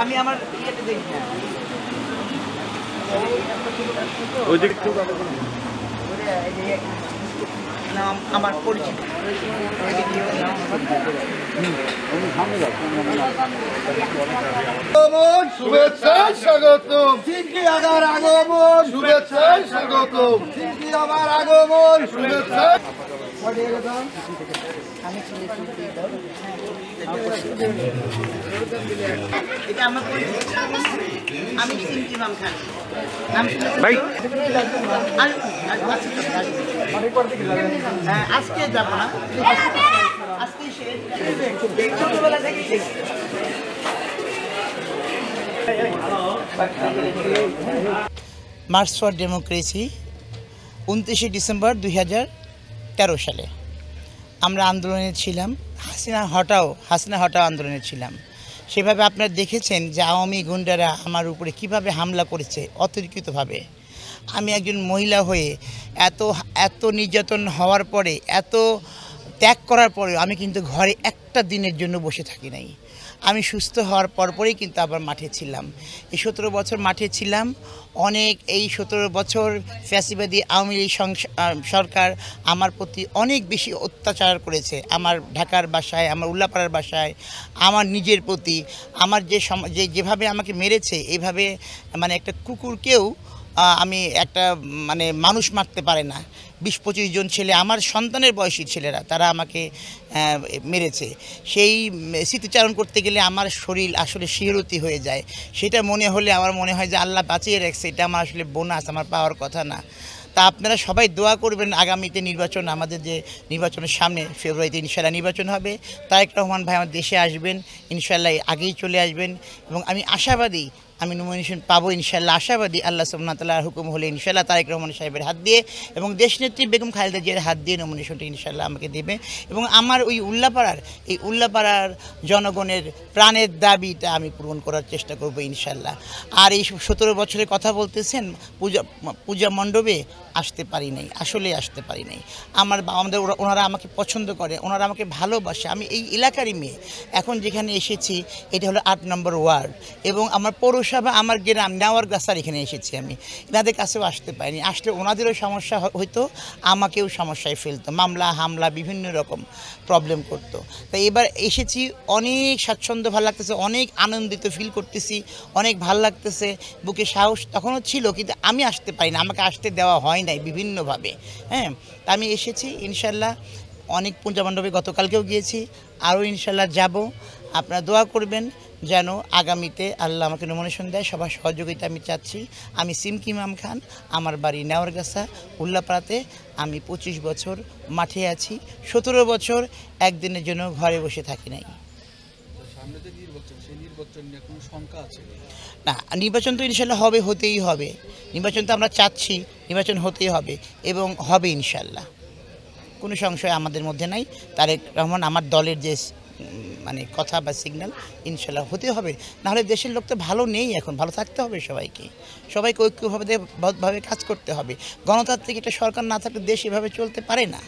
আমি আমার ইয়েতে দেখি না আমার পরিচিত শুভেচ্ছায় স্বাগতম চিনকি আগার আগমন শুভেচ্ছায় স্বাগতম চিনকি আমার আগমন শুভেচ্ছা এটা আমার পরিচিত আমি চিনকি ইমাম খান আজকে যাব না আজকে ছোটবেলা থেকে মার্চ ফর ডেমোক্রেসি 29 ডিসেম্বর 2013 সালে আমরা আন্দোলনে ছিলাম। হাসিনা হটাও আন্দোলনে ছিলাম। সেভাবে আপনারা দেখেছেন যে আওয়ামী গুন্ডারা আমার উপরে কিভাবে হামলা করেছে অতর্কিতভাবে। আমি একজন মহিলা হয়ে এত নির্যাতন হওয়ার পরে এত ত্যাগ করার পরেও আমি কিন্তু ঘরে একটা দিনের জন্য বসে থাকি নাই। আমি সুস্থ হওয়ার পরপরই কিন্তু আবার মাঠে ছিলাম। এই 17 বছর মাঠে ছিলাম। এই 17 বছর ফ্যাসিবাদী আওয়ামী লীগ সরকার আমার প্রতি অনেক বেশি অত্যাচার করেছে। আমার ঢাকার বাসায়, আমার উল্লাপাড়ার বাসায়, আমার নিজের প্রতি আমার যেভাবে আমাকে মেরেছে, এইভাবে মানে একটা কুকুরকেও আমি একটা মানুষ মারতে পারে না। 20-25 জন ছেলে, আমার সন্তানের বয়সী ছেলেরা, তারা আমাকে মেরেছে। সেই স্মৃতিচারণ করতে গেলে আমার শরীর আসলে শিহরতি হয়ে যায়। সেটা মনে হলে আমার মনে হয় যে আল্লাহ বাঁচিয়ে রাখছে, এটা আমার আসলে বোনাস, আমার পাওয়ার কথা না। তা আপনারা সবাই দোয়া করবেন। আগামীতে নির্বাচন, আমাদের যে নির্বাচনের সামনে ফেব্রুয়ারিতে ইনশাল্লাহ নির্বাচন হবে। তারেক রহমান ভাই আমার দেশে আসবেন, ইনশাল্লাহ আগেই চলে আসবেন এবং আমি আশাবাদী আমি নমিনেশন পাবো ইনশাল্লাহ। আশাবাদী আল্লাহ সুবহানাহু ওয়া তাআলার হুকুম হলে ইনশাল্লাহ তারেক রহমান সাহেবের হাত দিয়ে এবং দেশনেত্রী বেগম খালেদা জিয়ার হাত দিয়ে নমিনেশনটা ইনশাল্লাহ আমাকে দেবে এবং আমার ওই উল্লাপাড়ার জনগণের প্রাণের দাবিটা আমি পূরণ করার চেষ্টা করব ইনশাল্লাহ। আর এই 17 বছরের কথা বলতেছেন, পূজা মণ্ডপে আসতে পারি নাই, আসলে আসতে পারি নাই। ওনারা আমাকে পছন্দ করে, ওনারা আমাকে ভালোবাসে। আমি এই এলাকারই মেয়ে। এখন যেখানে এসেছি এটা হলো 8 নম্বর ওয়ার্ড এবং আমার পৌরসভা, আমার গ্রাম নেওয়ারগাছার, এখানে এসেছি আমি। এনাদের কাছেও আসতে পারিনি। আসলে ওনাদেরও সমস্যা হইতো, আমাকেও সমস্যায় ফেলতো, মামলা হামলা বিভিন্ন রকম প্রবলেম করতো। তাই এবার এসেছি, অনেক স্বাচ্ছন্দ্য ভালো লাগতেছে, অনেক আনন্দিত ফিল করতেছি, অনেক ভালো লাগতেছে। বুকে সাহস তখনও ছিল, কিন্তু আমি আসতে পারি না, আমাকে আসতে দেওয়া হয় নাই বিভিন্নভাবে। হ্যাঁ, আমি এসেছি ইনশাল্লাহ। অনেক পূজা মণ্ডপে গতকালকেও গিয়েছি, আরও ইনশাল্লাহ যাব। আপনারা দোয়া করবেন যেন আগামীতে আল্লাহ আমাকে নমিনেশন দেয়। সবার সহযোগিতা আমি চাচ্ছি। আমি চিনকি ইমাম খান, আমার বাড়ি নেওয়ারগাছা উল্লাপাড়াতে। আমি 25 বছর মাঠে আছি, 17 বছর একদিনের জন্য ঘরে বসে থাকি নাই। না, নির্বাচন তো ইনশাল্লাহ হবে, হতেই হবে। নির্বাচন তো আমরা চাচ্ছি, নির্বাচন হতেই হবে এবং হবে ইনশাল্লাহ। কোনো সংশয় আমাদের মধ্যে নাই। তারেক রহমান আমার দলের যে কথা বা সিগন্যাল, ইনশাল্লাহ হতে হবে। নাহলে দেশের লোক তো ভালো নেই, এখন ভালো থাকতে হবে সবাইকে ঐক্যভাবে কাজ করতে হবে। গণতান্ত্রিক একটা সরকার না থাকলে দেশ এভাবে চলতে পারে না।